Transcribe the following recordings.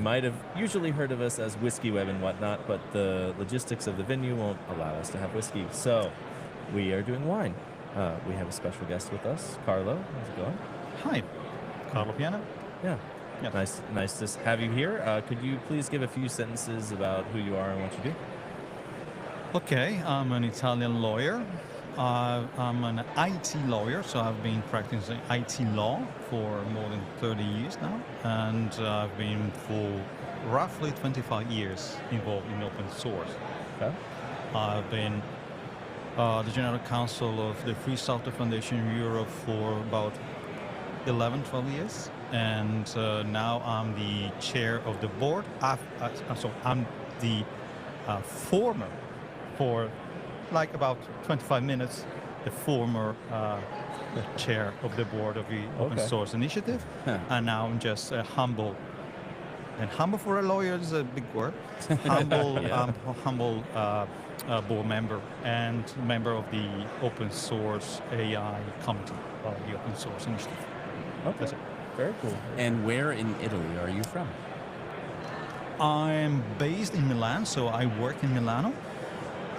might have usually heard of us as Whiskey Web and whatnot, but the logistics of the venue won't allow us to have whiskey. So we are doing wine. We have a special guest with us, Carlo. How's it going? Hi, Carlo Piana. Yeah. Yeah. Nice to have you here. Could you please give a few sentences about who you are and what you do? Okay, I'm an Italian lawyer. I'm an IT lawyer, so I've been practicing IT law for more than 30 years now, and I've been for roughly 25 years involved in open source. Okay. I've been the General Counsel of the Free Software Foundation in Europe for about 11, 12 years, and now I'm the chair of the board. I'm the former, for like about 25 minutes, the former chair of the board of the Open Source Initiative, and now I'm just a humble. And humble for a lawyer is a big word. Humble, humble board member and member of the Open Source AI Committee of the Open Source Initiative. Okay. That's it. Very cool. And where in Italy are you from? I'm based in Milan, so I work in Milano,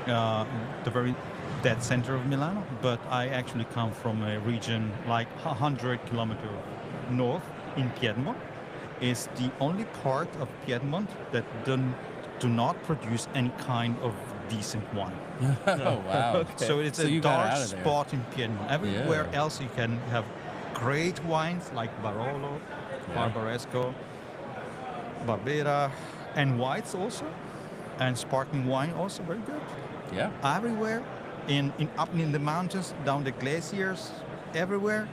the very dead center of Milano, but I actually come from a region like 100 kilometers north in Piedmont. It's the only part of Piedmont that do not produce any kind of decent wine. Oh, wow. Okay. So it's So a you got dark out of there. spot in Piedmont. Everywhere Yeah. else you can have great wines like Barolo, Barbaresco, Barbera, and whites also, and sparkling wine also very good. Yeah. Everywhere, up in the mountains, down the glaciers, everywhere.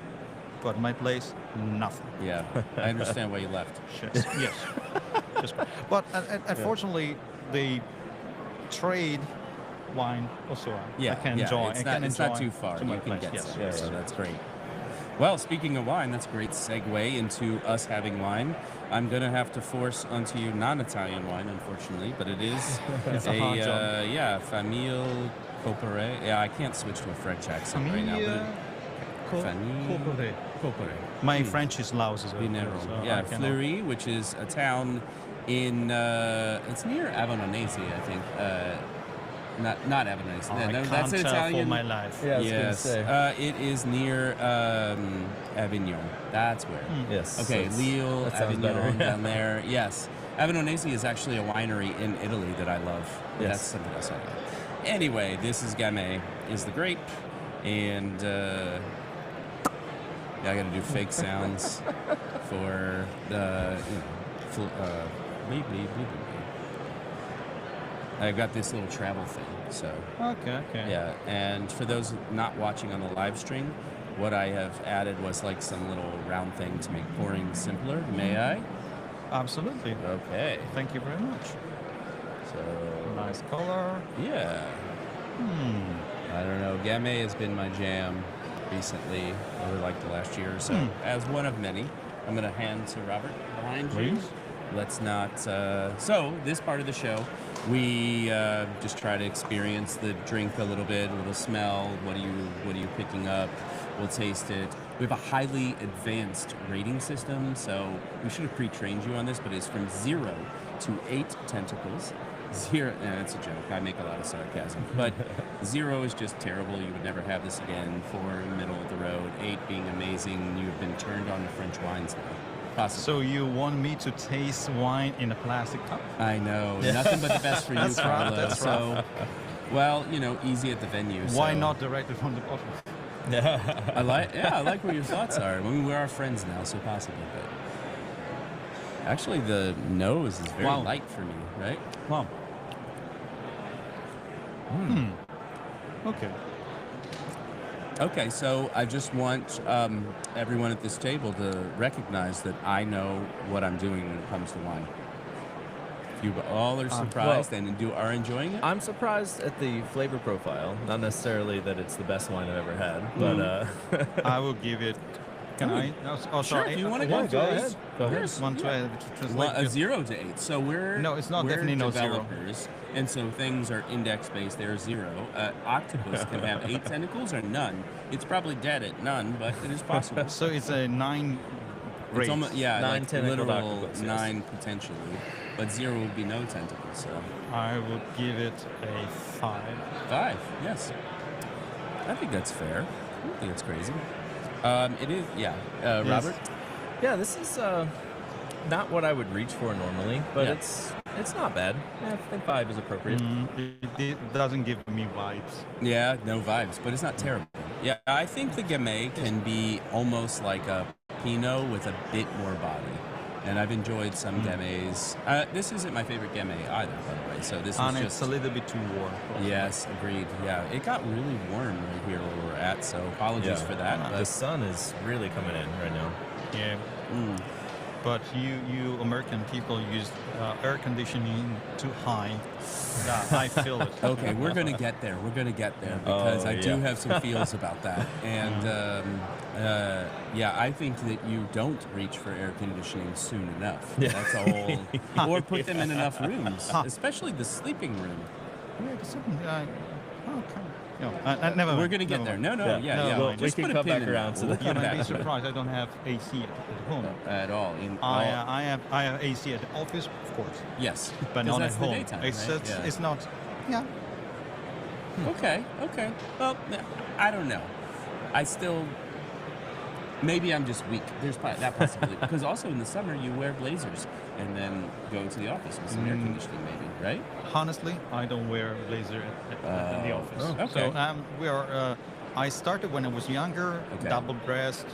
But my place, nothing. Yeah. I understand why you left. Yes. But unfortunately, the trade wine also I can enjoy. It's not too far. to my You can place. get Yes. some. Yes. So that's great. Well, speaking of wine, that's a great segue into us having wine. I'm going to have to force onto you non-Italian wine, unfortunately, but it is It's a hard job. Famille Coppere. Yeah, I can't switch to a French accent right now. Famille Coppere. My French is lousy. Vinero. so Yeah, I cannot- Fleury, which is a town in, it's near Avononesi, I think. Not Avononesi. I No, can't that's an tell Italian. for my life. Yeah, I was gonna Yes, say. it is near Avignon. That's where. Yes. Okay, that's- Lille, that sounds better. Avignon down there. Yes, Avononesi is actually a winery in Italy that I love. Yes. That's something else I love. Anyway, this is Gamay, is the grape, and I got to do fake sounds for the bleep, bleep, bleep, bleep. I got this little travel thing, so. Okay. Yeah, and for those not watching on the live stream, what I have added was like some little round thing to make pouring simpler. May I? Absolutely. Okay. Thank you very much. So, Nice color. yeah. I don't know. Gamay has been my jam recently, over like the last year or so, as one of many. I'm going to hand to Robert behind you. Please. Let's not. So this part of the show, we just try to experience the drink a little bit, a little smell. What are you picking up? We'll taste it. We have a highly advanced rating system, so we should have pre-trained you on this, but it's from 0 to 8 tentacles. 0, it's a joke. I make a lot of sarcasm. But 0 is just terrible. You would never have this again. 4, middle of the road. 8 being amazing. You've been turned on to French wines now. Possibly. So you want me to taste wine in a plastic cup? I know. Nothing but the best for you, That's right, Carlo. that's So, well, easy at the venue. Why so. not directly from the bottle? I like where your thoughts are. I mean, we're our friends now, so possibly. But actually, the nose is very Wow. light for me, right? Wow. Okay. Okay, so I just want everyone at this table to recognize that I know what I'm doing when it comes to wine. If you all are surprised and are enjoying it, I'm surprised at the flavor profile. Not necessarily that it's the best wine I've ever had, but I will give it. Can I? Oh, sure. sorry. If you want to yeah, go, go ahead. Go ahead. Yes. Want to translate? Well, a 0 to 8. So we're No, it's not we're definitely no 0. developers, and so things are index based. They're 0. Octopus can have 8 tentacles or none. It's probably dead at none, but it is possible. So it's a 9 It's Rates. almost, yeah, 9 like tentacle literal octopus, yes. 9 potentially, but 0 would be no tentacles. So I would give it a 5. 5, yes. I think that's fair. I don't think it's crazy. It is, yeah. Robert? Yeah, this is not what I would reach for normally, but Yeah. it's not bad. Yeah, I think 5 is appropriate. It doesn't give me vibes. Yeah, no vibes, but it's not terrible. Yeah, I think the Gamay can be almost like a Pinot with a bit more body. And I've enjoyed some Gamays. This isn't my favorite Gamay either, by the way. So this And is it's just... a little bit too warm. Yes, agreed. Yeah, it got really warm right here where we're at, so apologies Yeah. for that. The But sun is really coming in right now. Yeah. But you American people use air conditioning too high. Yeah, I feel it. okay, we're gonna get there. We're gonna get there because I do yeah. have some feels about that. And yeah, I think that you don't reach for air conditioning soon enough. Yeah. That's a whole. Or put them in enough rooms, especially the sleeping room. Yeah, there's something. Okay. No, never mind. We're gonna get there. No, Yeah. yeah. No, well, we Just can put a come pin back in around that. to We'll that. You come might be back to it. surprised I don't have AC at home. At all. I have AC at the office, of course, Yes, but 'Cause not at that's the home. daytime, It's right? it's, Yeah. it's not. Yeah. Okay. Well, I don't know. I still. Maybe I'm just weak. There's that possibility. Because also in the summer you wear blazers and then go to the office with some air conditioning, maybe, right? Honestly, I don't wear blazer at the office. Oh, okay. So we are. I started when I was younger, Okay. double dressed,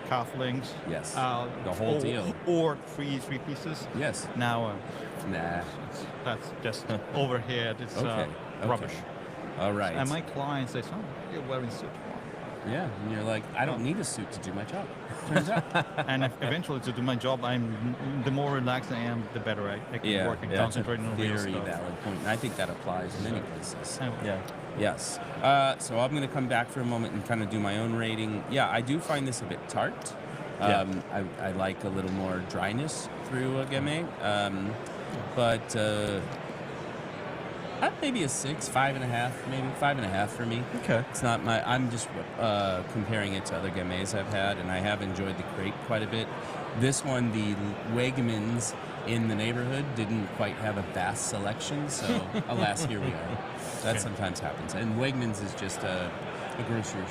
cufflinks. Yes. The whole deal. Or three pieces. Yes. Now Nah. that's just overhead. It's Okay. rubbish. All right. And my clients say, "Oh, you're wearing suit." Yeah. And you're like, I don't need a suit to do my job. Turns out. And eventually, to do my job, the more relaxed I am, the better I can work and concentrate on real Very stuff. valid point. And I think that applies in many places. Anyway. Yeah. Yes. So I'm going to come back for a moment and kind of do my own rating. Yeah, I do find this a bit tart. Yeah. I like a little more dryness through a Gamay. But maybe a 6, 5.5, maybe 5.5 for me. Okay. It's not my. I'm just comparing it to other Gamays I've had, and I have enjoyed the crepe quite a bit. This one, the Wegmans in the neighborhood didn't quite have a vast selection, so alas, here we are. That sometimes happens. And Wegmans is just a grocery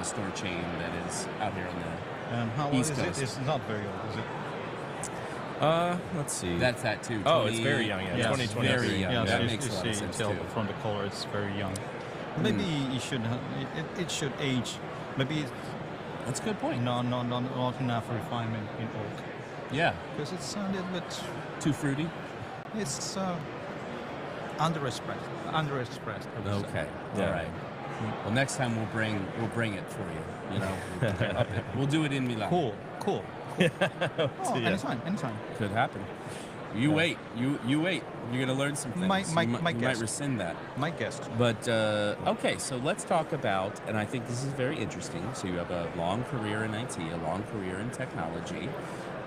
store chain that is out here on the. And how old East is it? Coast. It's not very old, is it? Let's see. That's that too. Oh, it's very young, yeah. Yes, 2023. very young. Yeah, that so makes a lot of sense tell too. from the color, it's very young. Maybe it should it should age. Maybe That's a good point. not enough refinement in oak Yeah. because it's a little bit. Too fruity. It's underexpressed. Underexpressed. I would say. Okay. Yeah. All right. Well, next time we'll bring it for you. You know, we'll up it. We'll do it in Milan. Cool. Oh, Yeah. anytime. Could happen. You wait. You wait. You're gonna learn some things. My you might guess. rescind that. My guest. But okay, so let's talk about, and I think this is very interesting. So you have a long career in IT, a long career in technology,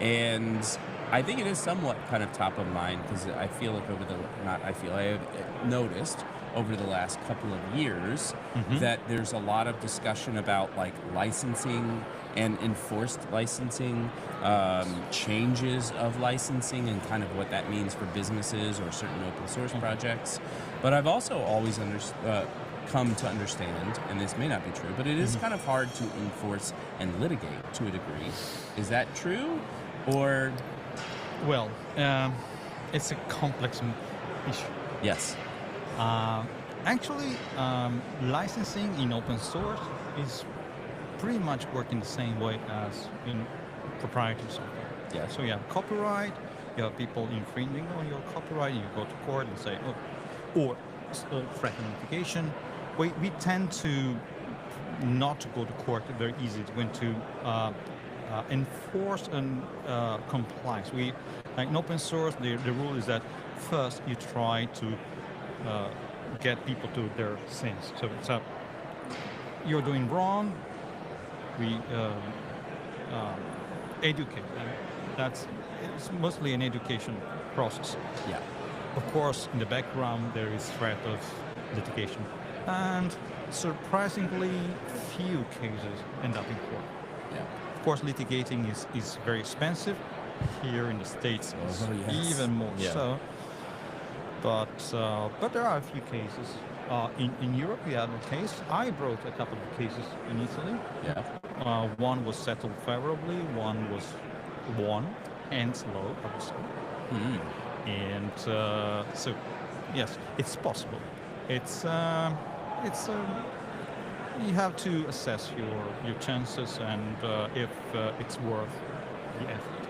and I think it is somewhat kind of top of mind because I feel like I have noticed over the last couple of years that there's a lot of discussion about like licensing and enforced licensing, changes of licensing and kind of what that means for businesses or certain open source projects. But I've also always come to understand, and this may not be true, but it is kind of hard to enforce and litigate to a degree. Is that true? Or Well, it's a complex issue. yes. Actually, licensing in open source is pretty much working the same way as in proprietary software. Yeah. So you have copyright, you have people infringing on your copyright, you go to court and say, or threat notification. We tend to not to go to court very easily. We're going to enforce and compliance. In open source, the rule is that first you try to get people to their sins. So it's you're doing wrong. We educate. It's mostly an education process. Yeah. Of course, in the background there is threat of litigation, and surprisingly few cases end up in court. Yeah. course, litigating is very expensive. Here in the States, it's even more so. But there are a few cases. In Europe, we had a case. I brought a couple of cases in Italy. Yeah. One was settled favorably, one was won, and slow, I would say. And so, yes, it's possible. It's you have to assess your chances and if it's worth the effort.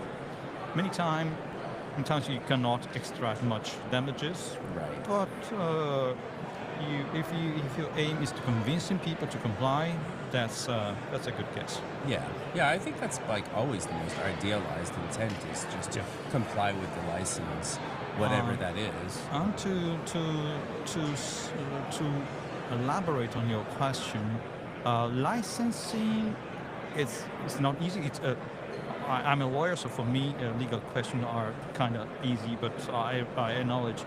Sometimes you cannot extract much damages, Right. but if your aim is to convincing people to comply, that's a good guess. Yeah, I think that's like always the most idealized intent is just to comply with the license, whatever that is. And to elaborate on your question, licensing it's not easy. I'm a lawyer, so for me, legal questions are kind of easy, but I acknowledge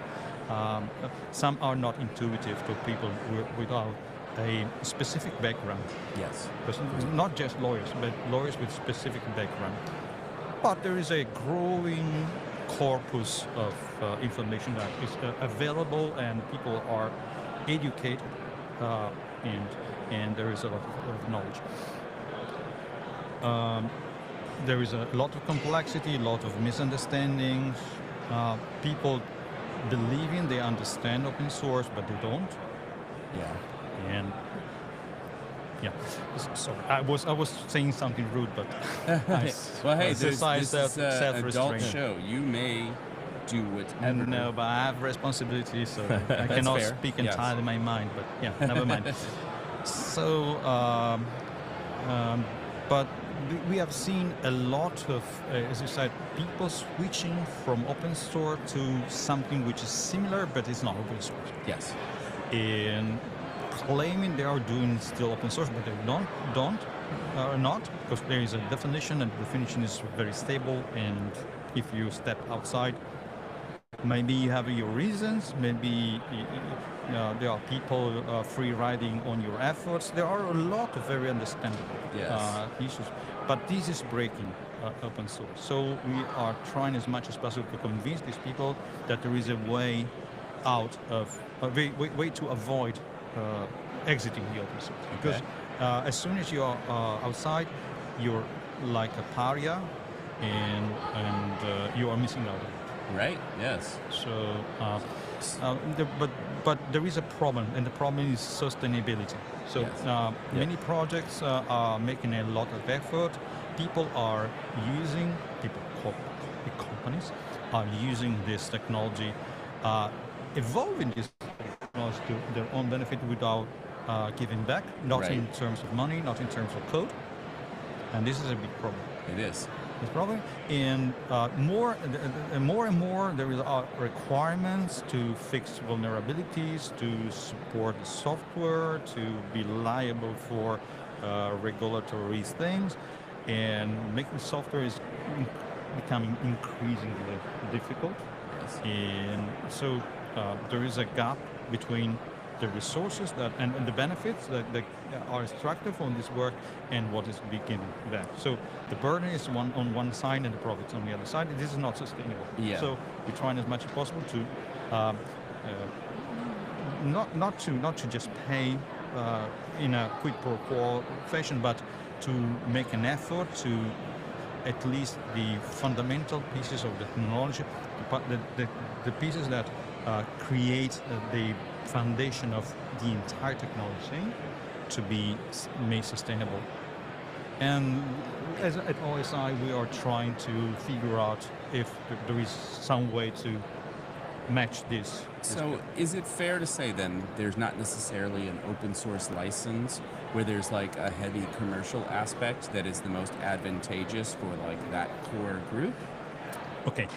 some are not intuitive to people without a specific background. Yes. Because not just lawyers, but lawyers with specific background. But there is a growing corpus of information that is available, and people are educated, and there is a lot of knowledge. There is a lot of complexity, a lot of misunderstandings. People believing they understand open source, but they don't. Yeah. And yeah, sorry, I was saying something rude, but Well, hey, this is an adult self-restraint. show. You may do whatever. No, but I have responsibilities, so I cannot fair. speak Yes. entirely my mind. But yeah, never mind. So, but we have seen a lot of, as you said, people switching from open source to something which is similar, but it's not open source. Yes. And claiming they are doing still open source, but they are not, because there is a definition, and the definition is very stable. And if you step outside, maybe you have your reasons. Maybe there are people free riding on your efforts. There are a lot of very understandable issues, but this is breaking open source. So we are trying as much as possible to convince these people that there is a way out of way to avoid exiting the open source. Because as soon as you are outside, you're like a pariah, and you are missing out. Right. Yes. So, but there is a problem, and the problem is sustainability. So many projects are making a lot of effort. People are using, companies are using this technology, evolving this technology to their own benefit without giving back, not in terms of money, not in terms of code. And this is a big problem. It is. It's probably, and more and more there are requirements to fix vulnerabilities, to support the software, to be liable for regulatory things, and making software is becoming increasingly difficult. Yes. And so there is a gap between the resources and the benefits that are extracted from this work and what is being back. So the burden is on one side and the profits on the other side. This is not sustainable. Yeah. So we're trying as much as possible to not to just pay in a quid pro quo fashion, but to make an effort to at least the fundamental pieces of the technology, the pieces that create the foundation of the entire technology to be made sustainable. And at OSI, we are trying to figure out if there is some way to match this. So is it fair to say then there's not necessarily an open source license where there's like a heavy commercial aspect that is the most advantageous for like that core group? Okay.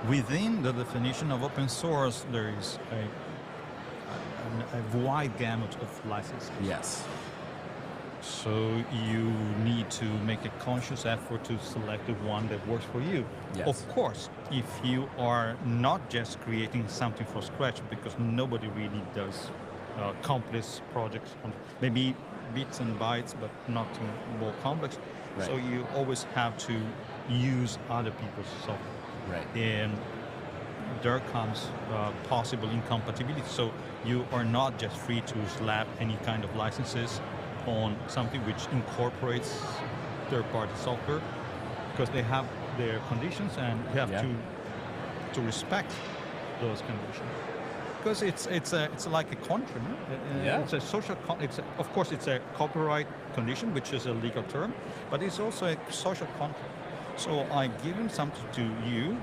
Within the definition of open source, there is a wide gamut of licenses. Yes. So you need to make a conscious effort to select the one that works for you. Yes. Of course, if you are not just creating something from scratch, because nobody really does complex projects. Maybe bits and bytes, but nothing more complex. Right. So you always have to use other people's software. Right. And there comes possible incompatibility. So you are not just free to slap any kind of licenses on something which incorporates third-party software, because they have their conditions and you have to respect those conditions. Because it's like a contract. No? It's a social. Of course, it's a copyright condition, which is a legal term, but it's also a social contract. So I'm giving something to you.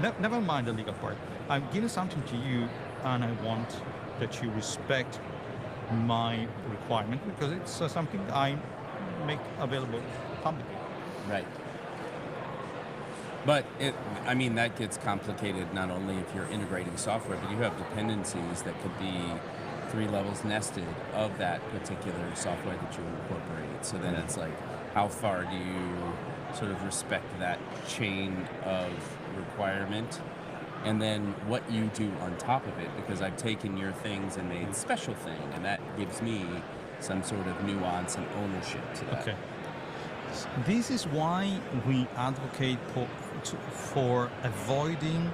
Never mind the legal part. I'm giving something to you, and I want that you respect my requirement, because it's something I make available publicly. Right. But that gets complicated not only if you're integrating software, but you have dependencies that could be 3 levels nested of that particular software that you incorporate. So then it's like, how far do you sort of respect that chain of requirement? And then what you do on top of it, because I've taken your things and made special thing, and that gives me some sort of nuance and ownership to that. Okay. This is why we advocate for avoiding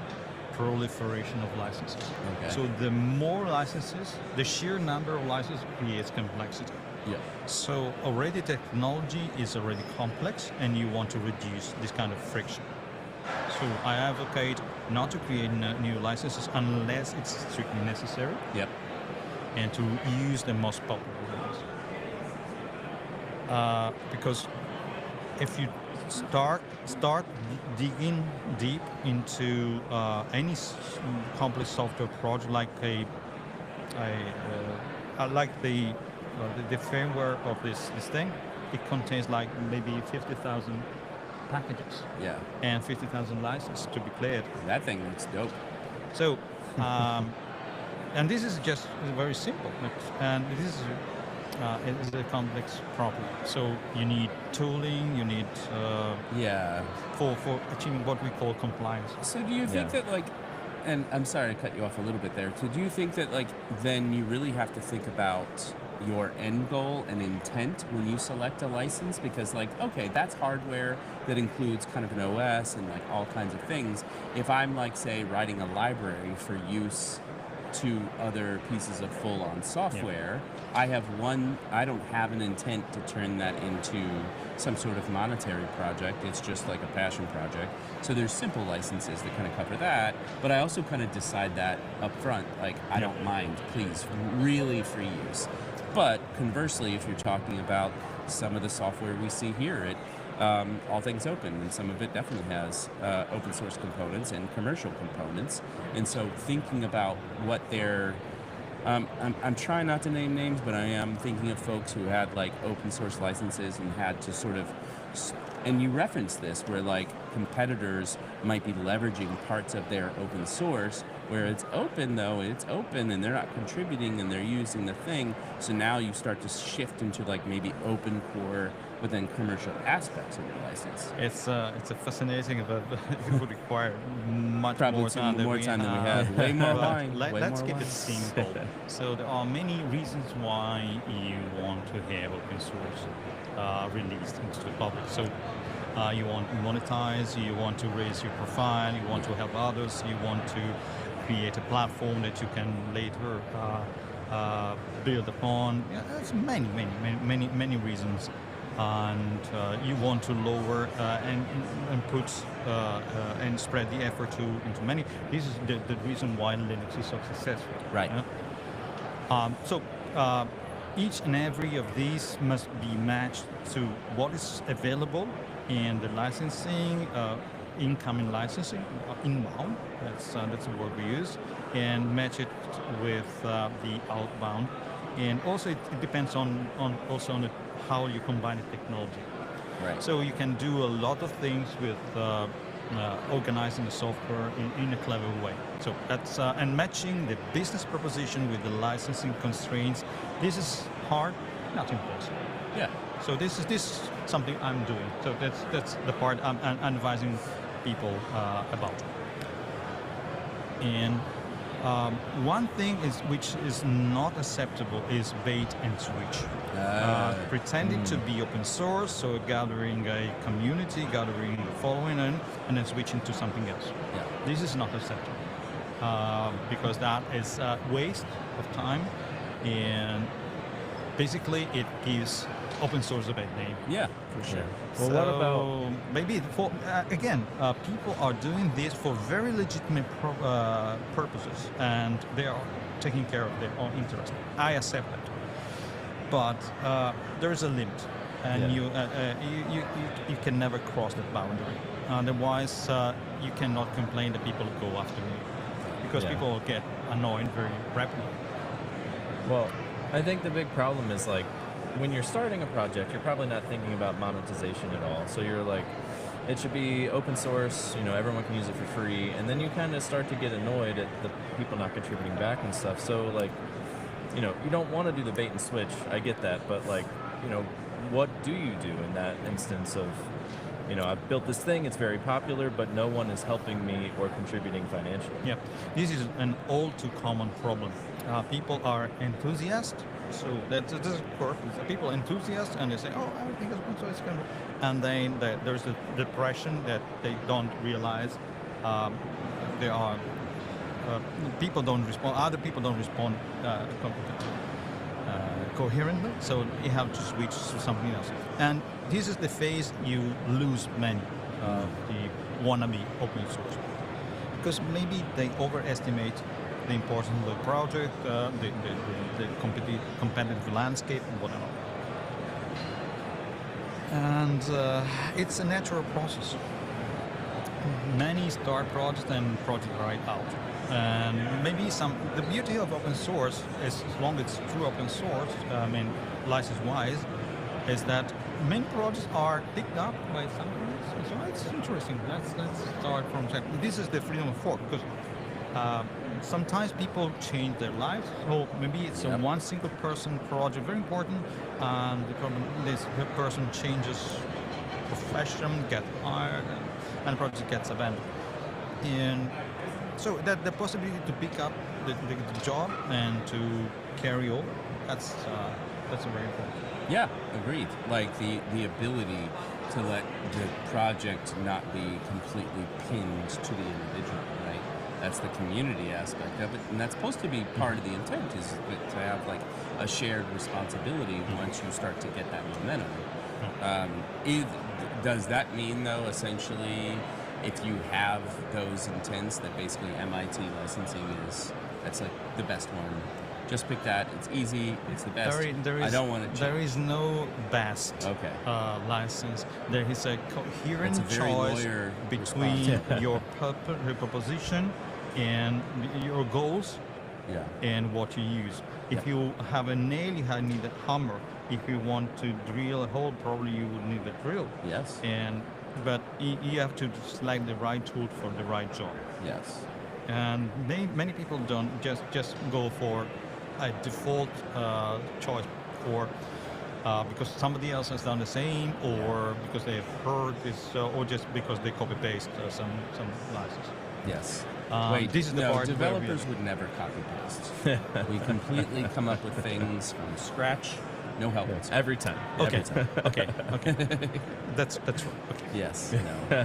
proliferation of licenses. Okay. So the more licenses, the sheer number of licenses creates complexity. Yeah. So already technology is already complex, and you want to reduce this kind of friction. So I advocate not to create new licenses unless it's strictly necessary. Yep. And to use the most popular ones. Because if you start digging deep into any complex software project, like the firmware of this thing, it contains like maybe 50,000 packages. Yeah. And 50,000 licenses to be played. That thing looks dope. So, and this is just very simple, and this is it is a complex problem. So you need tooling, you need for achieving what we call compliance. So do you think that and I'm sorry to cut you off a little bit there. So do you think that then you really have to think about your end goal and intent when you select a license? Because okay, that's hardware that includes kind of an OS and all kinds of things. If I'm say writing a library for use to other pieces of full-on software, I don't have an intent to turn that into some sort of monetary project. It's just like a passion project. So there's simple licenses that kind of cover that, but I also kind of decide that up front, I don't mind, please, really free use. But conversely, if you're talking about some of the software we see here at All Things Open, and some of it definitely has open source components and commercial components. And so thinking about what they're, I'm trying not to name names, but I am thinking of folks who had open source licenses and had to sort of, and you referenced this, where competitors might be leveraging parts of their open source, where it's open and they're not contributing and they're using the thing. So now you start to shift into maybe open core, but then commercial aspects of your license. It's a fascinating, but it would require much Probably more time than we have. Way more wine. Let's keep it simple. So there are many reasons why you want to have open source released into the public. So you want to monetize, you want to raise your profile, you want to help others, you want to create a platform that you can later build upon. There's many reasons. And you want to lower and put and spread the effort into many. This is the reason why Linux is so successful. Right. So each and every of these must be matched to what is available in the licensing, incoming licensing, inbound. That's the word we use, and match it with the outbound. And also it depends on how you combine the technology. Right. So you can do a lot of things with organizing the software in a clever way. So that's and matching the business proposition with the licensing constraints. This is hard, not impossible. Yeah. So this is something I'm doing. So that's the part I'm advising people about. And One thing is which is not acceptable is bait and switch. Pretending to be open source, so gathering a community, gathering a following, and then switching to something else. Yeah. This is not acceptable because that is a waste of time, and basically it gives open source a bad name. Yeah, for sure. Well, So what about maybe for people are doing this for very legitimate purposes, and they are taking care of their own interest. I accept that, but there is a limit, and you can never cross that boundary. Otherwise, you cannot complain that people go after you, because people get annoyed very rapidly. Well, I think the big problem is like when you're starting a project, you're probably not thinking about monetization at all. So you're like, it should be open source, everyone can use it for free. And then you kind of start to get annoyed at the people not contributing back and stuff. So like, you don't want to do the bait and switch. I get that. But like, what do you do in that instance of, I've built this thing, it's very popular, but no one is helping me or contributing financially. Yeah, this is an all too common problem. People are enthusiasts, so this is perfect. People are enthusiasts and they say, "Oh, everything is open source," and then there's the depression that they don't realize. There are people don't respond. Other people don't respond coherently, so you have to switch to something else. And this is the phase you lose many the wannabe open source, because maybe they overestimate the importance of the project, the competitive landscape, and whatever. And it's a natural process. Many start projects and projects right out. And maybe the beauty of open source is, as long as it's true open source, license-wise, is that many projects are picked up by something else. So it's interesting. Let's start from that. This is the freedom of fork, because sometimes people change their lives. So maybe it's a one single person project, very important, and this person changes profession, gets hired, and the project gets abandoned. And so that the possibility to pick up the job and to carry over, that's very important. Yeah, agreed. Like the ability to let the project not be completely pinned to the individual, right? That's the community aspect of it, and that's supposed to be part of the intent, is to have like a shared responsibility once you start to get that momentum. Does that mean, though, essentially, if you have those intents, that basically MIT licensing that's like the best one? Just pick that. It's easy. It's the best. I don't want to change. There is no best license. There is a coherent choice between your proposition and your goals and what you use. If you have a nail, you need a hammer. If you want to drill a hole, probably you would need a drill. Yes. But you have to select the right tool for the right job. Yes. And many people don't just go for a default choice, or because somebody else has done the same, or because they have heard this, or just because they copy paste some license. Yes. Wait, this is the part developers would never copy paste. We completely come up with things from scratch. No help. Every time. Okay. Every time. Okay. That's right. Okay. Yes. No.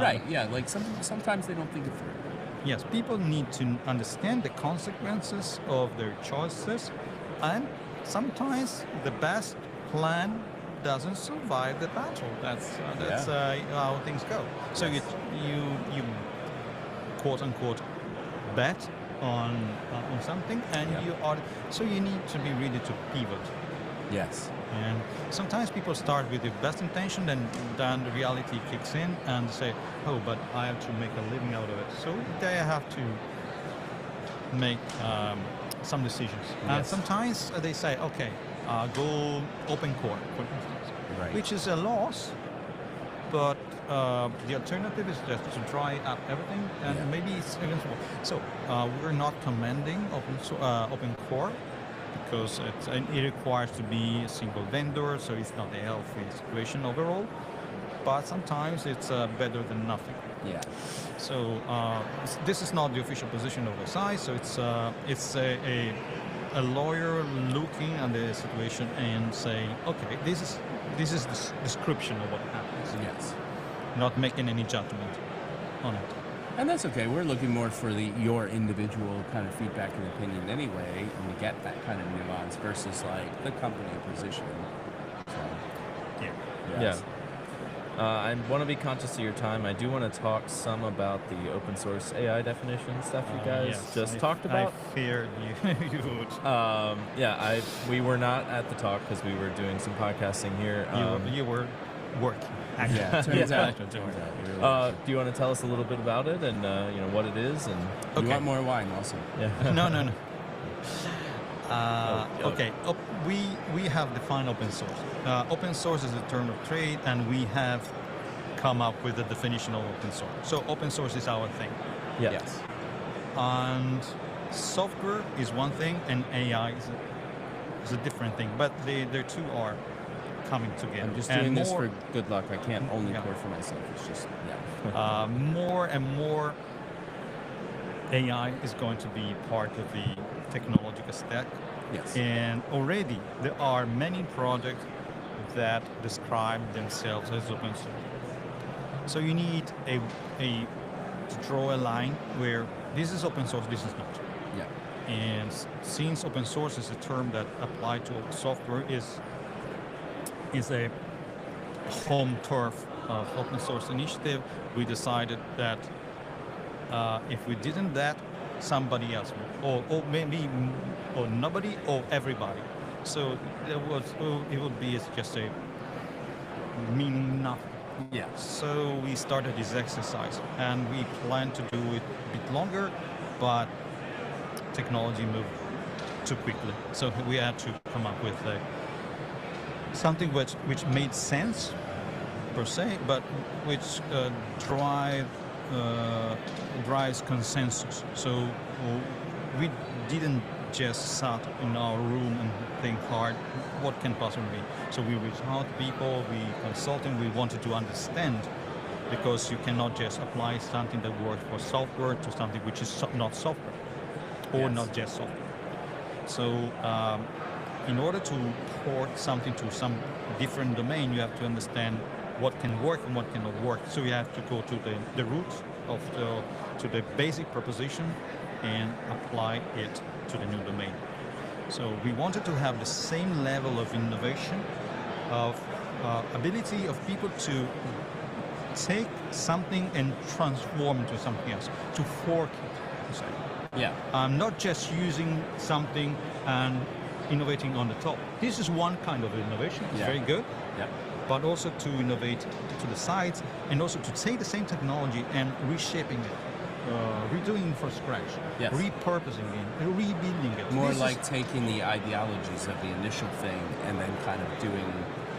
Right. Yeah. Like sometimes they don't think it through. Yes, people need to understand the consequences of their choices, and sometimes the best plan doesn't survive the battle. That's how things go. So you quote unquote bet on something, and you need to be ready to pivot. Yes. And sometimes people start with the best intention, and then the reality kicks in and say, "Oh, but I have to make a living out of it." So they have to make some decisions. Yes. And sometimes they say, "Okay, go open core," for instance, which is a loss. But the alternative is just to try up everything, and maybe it's even more. So we're not commending open core, because it requires to be a single vendor, so it's not a healthy situation overall. But sometimes it's better than nothing. Yeah. So this is not the official position of OSI. So it's a lawyer looking at the situation and saying, okay, this is the description of what happens. Yes. Not making any judgment on it. And that's okay. We're looking more for your individual kind of feedback and opinion anyway, and to get that kind of nuance versus like the company position. So, Yeah. yes. Yeah. I want to be conscious of your time. I do want to talk some about the open source AI definition stuff you guys talked about. I feared you would. We were not at the talk because we were doing some podcasting here. You were working. Yeah, turns out. Do you want to tell us a little bit about it and what it is? And You want more wine also? yeah. No. Okay. We have defined open source. Open source is a term of trade, and we have come up with a definition of open source. So open source is our thing. Yeah. Yes. And software is one thing, and AI is a different thing. But the two are coming together. I'm just And doing this more- for good luck. I can't only Yeah. pour for myself. It's just, yeah. More and more AI is going to be part of the technological stack. Yes. And already there are many projects that describe themselves as open source. So you need to draw a line where this is open source, this is not. Yeah. And since open source is a term that applied to software is a home turf of open source initiative, we decided that if we didn't that, somebody else would, or maybe or nobody or everybody. So it would be just a meaning nothing. Yeah. So we started this exercise, and we plan to do it a bit longer, but technology moved too quickly. So we had to come up with something which made sense per se, but which drives consensus. So we didn't just sat in our room and think hard, what can possibly be? So we reached out to people, we consulted, we wanted to understand, because you cannot just apply something that works for software to something which is not software, or Yes. not just software. So in order to port something to some different domain, you have to understand what can work and what cannot work. So you have to go to the root of to the basic proposition and apply it to the new domain. So we wanted to have the same level of innovation, of ability of people to take something and transform into something else, to fork it, to say. Yeah. Not just using something and innovating on the top. This is one kind of innovation, it's Yeah. very good, Yeah. but also to innovate to the sides, and also to take the same technology and reshaping it, redoing it from scratch, Yes. repurposing it, rebuilding it. More This is- like taking the ideologies of the initial thing and then kind of doing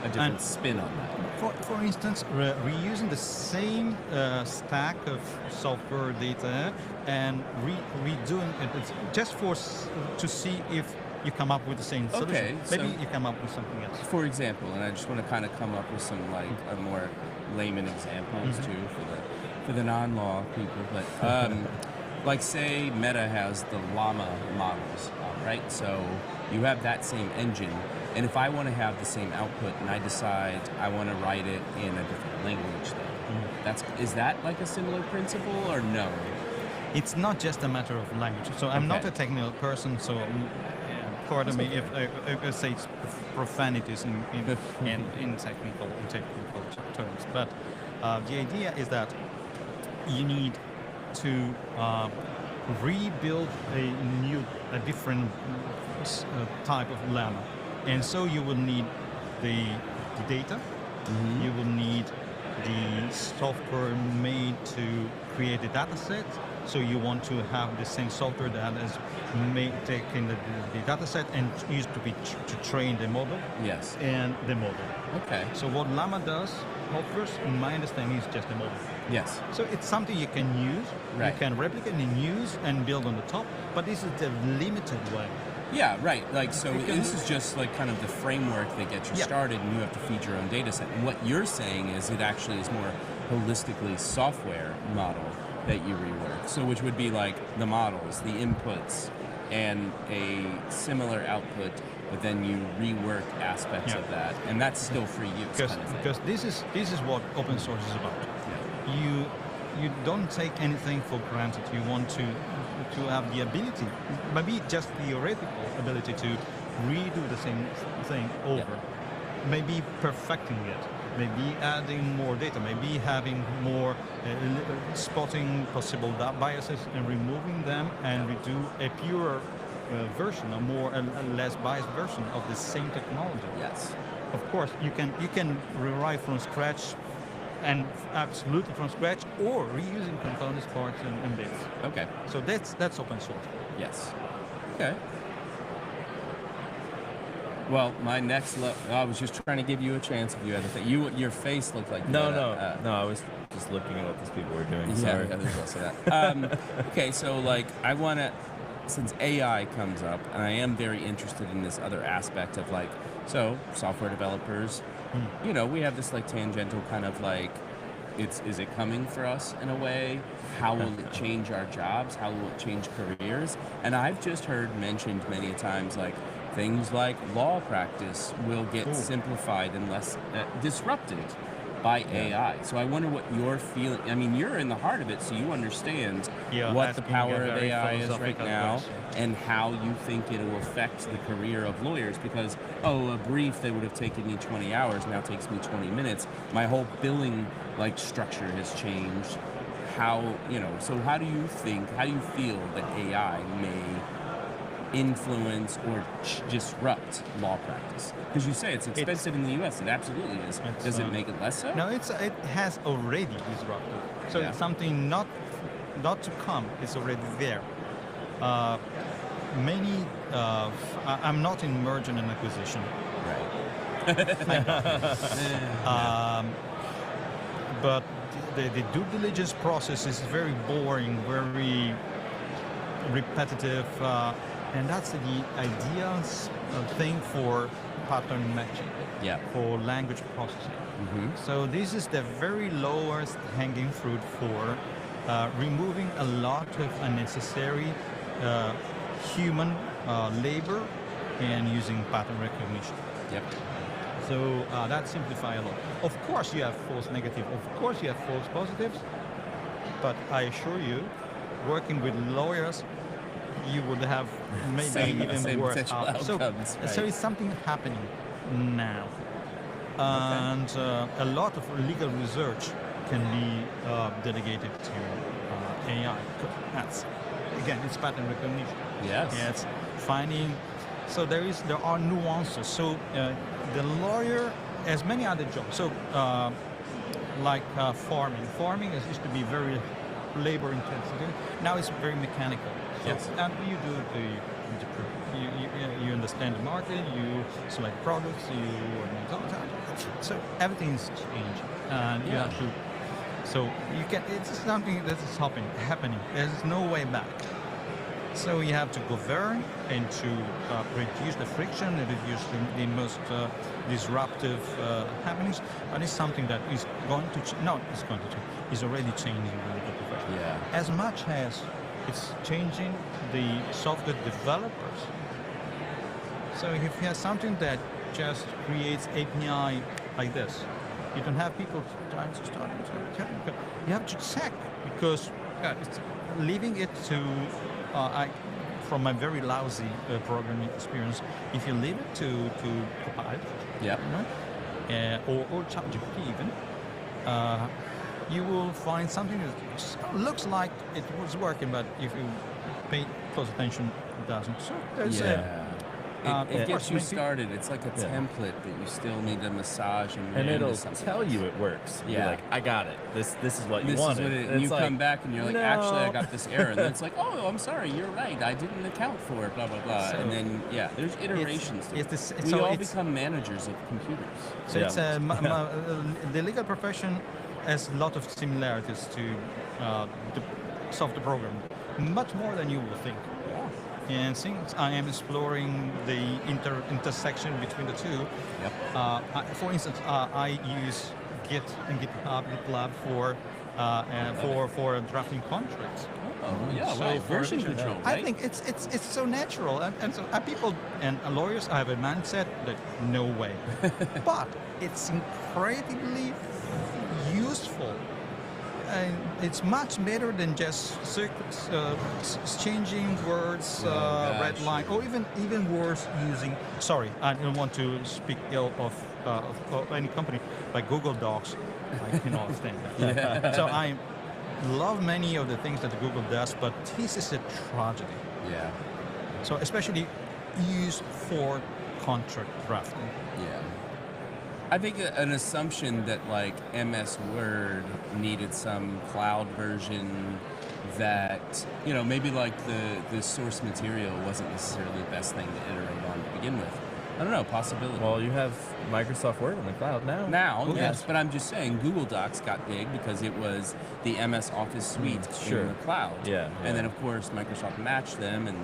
a different And- spin on that. For instance, reusing the same stack of software data and redoing it, it's just to see if you come up with the same solution. Okay, Maybe so- you come up with something else. For example, and I just want to kind of come up with some like a more layman examples too for the non-law people. But like say Meta has the Llama models, right? So you have that same engine, and if I want to have the same output and I decide I want to write it in a different language, then is that like a similar principle or no? It's not just a matter of language. So I'm not Okay. a technical person, so pardon me if I say profanities in technical terms. But the idea is that you need to rebuild a different type of llama, and so you will need the data. You will need the software made to create the data set. So you want to have the same software that is taken the data set and used to train the model Yes. and the model. Okay. So what Llama does, offers, in my understanding, is just the model. Yes. So it's something you can use, Right. you can replicate and use and build on the top, but this is the limited way. Yeah, right. Like, so You can- this is just like kind of the framework that gets you Yeah. started, and you have to feed your own data set. And what you're saying is it actually is more holistically software model that you rework. So which would be like the models, the inputs, and a similar output, but then you rework aspects of that, and that's still free use. Because this is what open source is about. You don't take anything for granted. You want to have the ability, maybe just theoretical ability, to redo the same thing over. Maybe perfecting it, maybe adding more data, maybe having more spotting possible biases and removing them, and redo a pure version, a less biased version of the same technology. Yes. Of course, you can rewrite from scratch, and absolutely from scratch, or reusing components, parts, and bits. Okay. So that's open source. Yes. Okay. Well, my next I was just trying to give you a chance if you had a thing. Your face looked like No, I was just looking at what these people were doing. Sorry. Yeah, there's also that. Okay, so like I want to, since AI comes up, and I am very interested in this other aspect of like, so software developers, you know, we have this like tangential kind of like, is it coming for us in a way? How will it change our jobs? How will it change careers? And I've just heard mentioned many times like things like law practice will get simplified and less disrupted by AI. So I wonder what you're feeling. I mean, you're in the heart of it, so you understand what the power of AI is right now and how you think it will affect the career of lawyers. Because, a brief that would have taken me 20 hours now takes me 20 minutes. My whole billing like structure has changed. So how do you feel that AI may influence or disrupt law practice? Because you say it's expensive in the U.S. It absolutely is. Does it make it less so? No, it has already disrupted. So it's something not to come. It's already there. I'm not in merger and acquisition. Right. But the due diligence process is very boring, very repetitive. And that's the ideal thing for pattern matching, for language processing. So this is the very lowest hanging fruit for removing a lot of unnecessary human labor and using pattern recognition. So that simplifies a lot. Of course you have false negatives, of course you have false positives, but I assure you, working with lawyers, you would have maybe even worse outcomes. So it's something happening now. And a lot of legal research can be delegated to AI. It's pattern recognition. Yes. It's finding. So there are nuances. So the lawyer has many other jobs. So like farming. Farming used to be very labor intensive. Now it's very mechanical. So, and you do you understand the market, you select products, so everything's changing, and you have to. So you can. It's something that is happening. There's no way back. So you have to govern and to reduce the friction and reduce the most disruptive happenings. But it's something that is going to it's going to change. It's already changing the legal profession. As much as it's changing the software developers. So if you have something that just creates API like this, you don't have people trying to start it. You have to check, because it's leaving it to, from my very lousy programming experience, if you leave it to Copilot, or ChatGPT even, you will find something that looks like it was working, but if you pay close attention, it doesn't. So there's it gets you started. It's like a template that you still need to massage and it'll tell you it works. You're like, I got it. This is what you wanted. And you come back and you're like, actually, I got this error. And then it's like, oh, I'm sorry, you're right. I didn't account for it. Blah blah blah. So and then there's iterations. We all become managers of computers. So it's the legal profession has a lot of similarities to the software programming, much more than you will think. And since I am exploring the intersection between the two, for instance, I use Git and GitLab for drafting contracts. Oh, yeah, So right. for Version edition, control, right? I think it's so natural, and so people and lawyers have a mindset that no way, but it's incredibly useful, and it's much better than just changing words, red gosh. line, or even words using. Sorry, I don't want to speak ill of any company, like Google Docs. I cannot stand that. So I love many of the things that Google does, but this is a tragedy. Yeah. So especially used for contract drafting. Yeah. I think an assumption that like MS Word needed some cloud version that, maybe like the source material wasn't necessarily the best thing to iterate on to begin with. I don't know, possibility. Well, you have Microsoft Word in the cloud now. Now, Oh, yes, yes. but I'm just saying Google Docs got big because it was the MS Office suite sure. in the cloud. Yeah, And yeah. then, of course, Microsoft matched them and,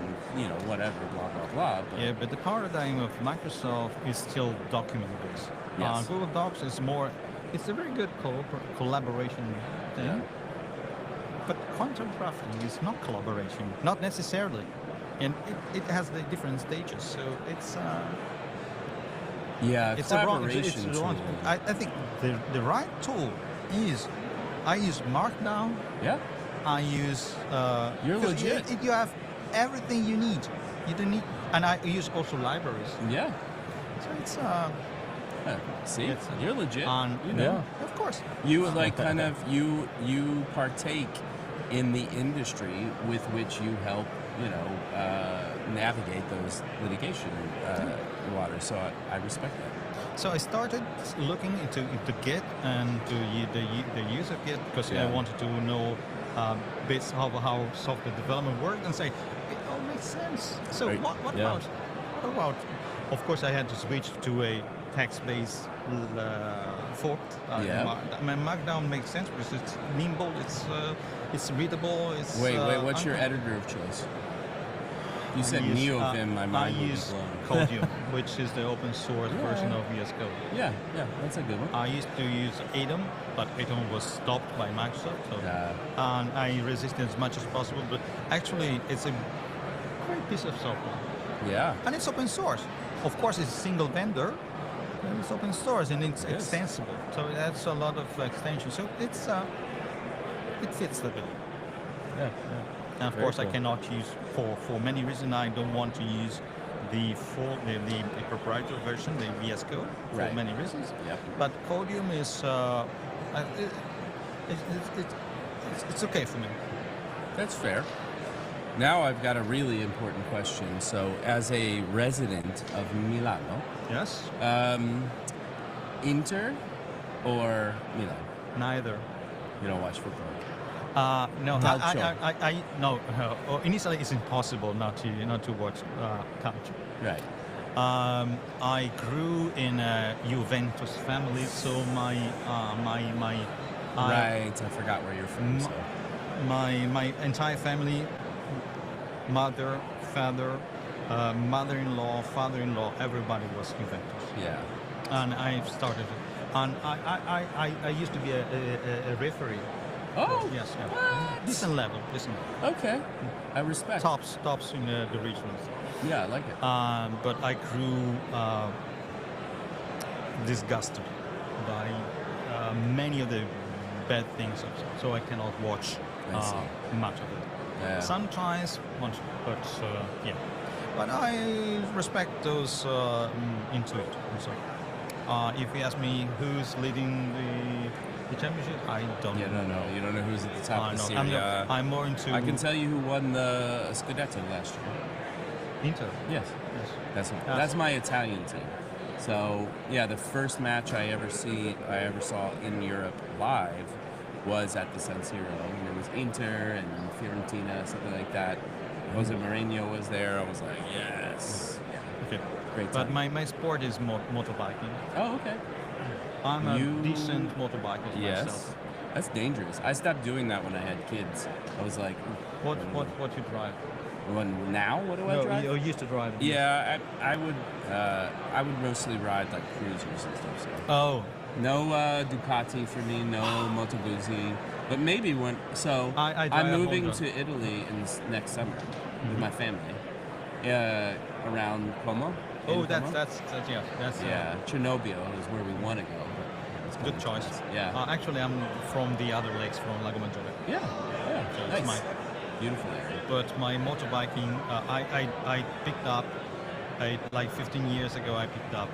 whatever, blah, blah, blah. But Yeah, but the paradigm of Microsoft is still document based. Yes. Google Docs is more. It's a very good collaboration thing. Yeah. But content drafting is not collaboration, not necessarily, and it has the different stages. So it's. yeah, It's a wrong. collaboration It's wrong. tool. I think the right tool is. I use Markdown. Yeah. I use. You're 'cause legit. You have everything you need. You don't need, and I use also libraries. Yeah. So it's. See, It's, you're legit. You know, Yeah. of course. You like kind of you partake in the industry with which you help navigate those litigation waters. So I respect that. So I started looking into Git and the use of Git because I Yeah. wanted to know bits how software development worked and say it all makes sense. So Right. what Yeah. about? Of course, I had to switch to a text-based fork. Yeah. Markdown makes sense because it's nimble, it's readable. It's Wait, what's your editor of choice? You said NeoVim, my mind I would be use blown. Codium, which is the open source Yeah. version of VS Code. Yeah, that's a good one. I used to use Atom, but Atom was stopped by Microsoft. So, and I resisted as much as possible. But actually, it's a great piece of software, Yeah. and it's open source. Of course, it's a single vendor, but it's open source and it's It is. extensible. So that's a lot of extension. So it's it fits the bill. Yeah. And of Very course, I cool. cannot use for many reasons. I don't want to use the proprietary version, the VS Code, for Right. many reasons. Yep. But Codium is it's okay for me. That's fair. Now I've got a really important question. So, as a resident of Milano, Yes. Inter or Milan? Neither. You don't watch football. No, Calcio. no. Initially, it's impossible not to watch calcio. Right. I grew in a Juventus family, so my Right. I forgot where you're from. So. my entire family, mother, father, mother-in-law, father-in-law, everybody was Juventus. Yeah. And I started, and I used to be a referee. Oh. Yes, yeah. What? Decent level. Okay. I respect. Tops in the regionals. Yeah, I like it. But I grew disgusted by many of the bad things, so I cannot watch I see. much of it. Yeah. Sometimes, but yeah. But I respect those into it. So, if you ask me who's leading the championship, I don't You don't know. You don't know who's at the top of the know. Serie A. I'm more into I can tell you who won the Scudetto last year. Inter. Yes. Yes. That's my Italian team. So yeah, the first match I ever saw in Europe live was at the San Siro, and it was Inter and Fiorentina, something like that. Jose Mourinho was there. I was like, yes. Okay. Great But time. my sport is motorbiking. Oh, okay. I'm a You- decent motorbiker Yes. myself. That's dangerous. I stopped doing that when I had kids. I was like, What you drive? now? What do I drive? you used to drive. Yeah, I would mostly ride like cruisers and stuff. So. Oh, No Ducati for me, no Moto Guzzi. But maybe when I I'm drive a moving Honda. to Italy next summer with my family, around Como. Oh, in that's Como. that's that's yeah, that's Yeah, Chernobyl is where we want to go. But it's good kinda choice. close. Yeah. Actually, I'm from the other lakes, from Lago Maggiore. Yeah. So Yeah. it's Nice. my- Beautiful area. But my motorbiking, I picked up, like 15 years ago, I picked up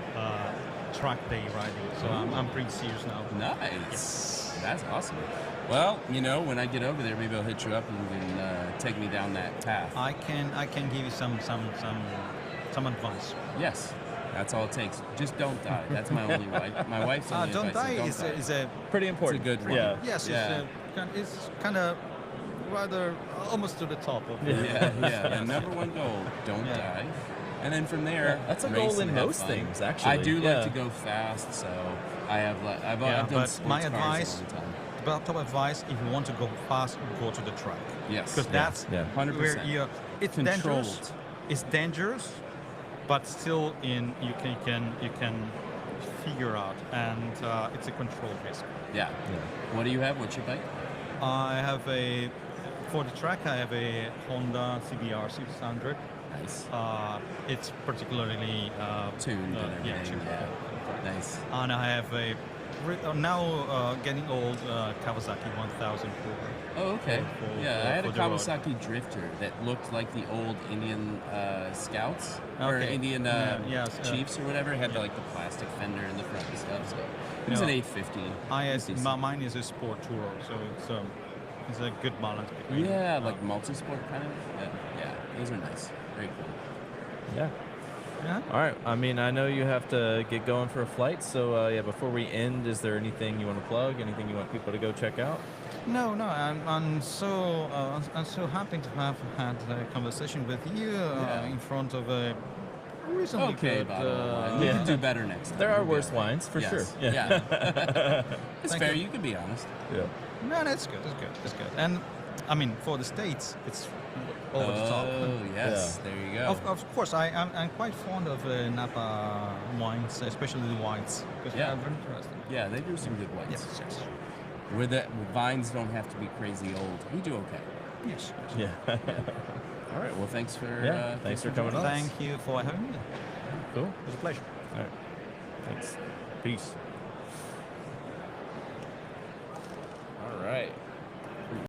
track day riding. So I'm pretty serious now. Nice. That's awesome. Well, when I get over there, maybe I'll hit you up and you can take me down that path. I can give you some advice. Yes. That's all it takes. Just don't die. That's my only wife. My wife's only Don't advice die is don't die. is a Pretty important. It's a good one. Yeah. yes. Yeah. It's kind of rather almost to the top of Yeah. The number one goal: don't Yeah. die. And then from there, That's a race goal and in have most fun. things, actually. I do Yeah. like to go fast, so I've done but sports my cars advice- a long time. But top advice: if you want to go fast, go to the track. Yes. Because that's Yeah. 100%. where you're. It's Controlled. dangerous. It's dangerous, but still you can figure out, and it's a control risk. Yeah. What do you have? What's your bike? I have for the track. I have a Honda CBR 600. Nice. It's particularly Tuned and yeah, everything. tuned. Yeah. Nice. And I have a now getting old Kawasaki 1004. Oh, okay. for- Yeah, for- I had a for the road. Kawasaki Drifter that looked like the old Indian Scouts or Okay. Indian Yes, Chiefs or whatever. It had yeah. like the plastic fender in the front and stuff. So it was Yeah. an 850. It's decent. Mine is a sport tourer, so it's a good balance between. Yeah, like multi-sport kind of. Yeah, those are nice. Very cool. Yeah. Yeah. All right. I mean, I know you have to get going for a flight, so yeah. Before we end, is there anything you want to plug? Anything you want people to go check out? No, I'm so happy to have had a conversation with you Yeah. in front of a reasonably Okay, good. bottle of wine. We yeah. can do better next time. There are We'll be worse all right. wines, for Yes. sure. Yeah. It's Thank fair. you. You can be honest. Yeah. No, that's good. That's good. And I mean, for the States, it's over the top. Oh, yes. There you go. Of course, I'm quite fond of Napa wines, especially the whites, because Yeah. they're very interesting. Yeah, they do some good wines. Yes. Where the vines don't have to be crazy old. We do okay. Yes. Yeah. All right. Well, thanks for Yeah, thanks for coming joining on. us. Thank you for having me. Cool. It was a pleasure. All right. Thanks. Peace. All right.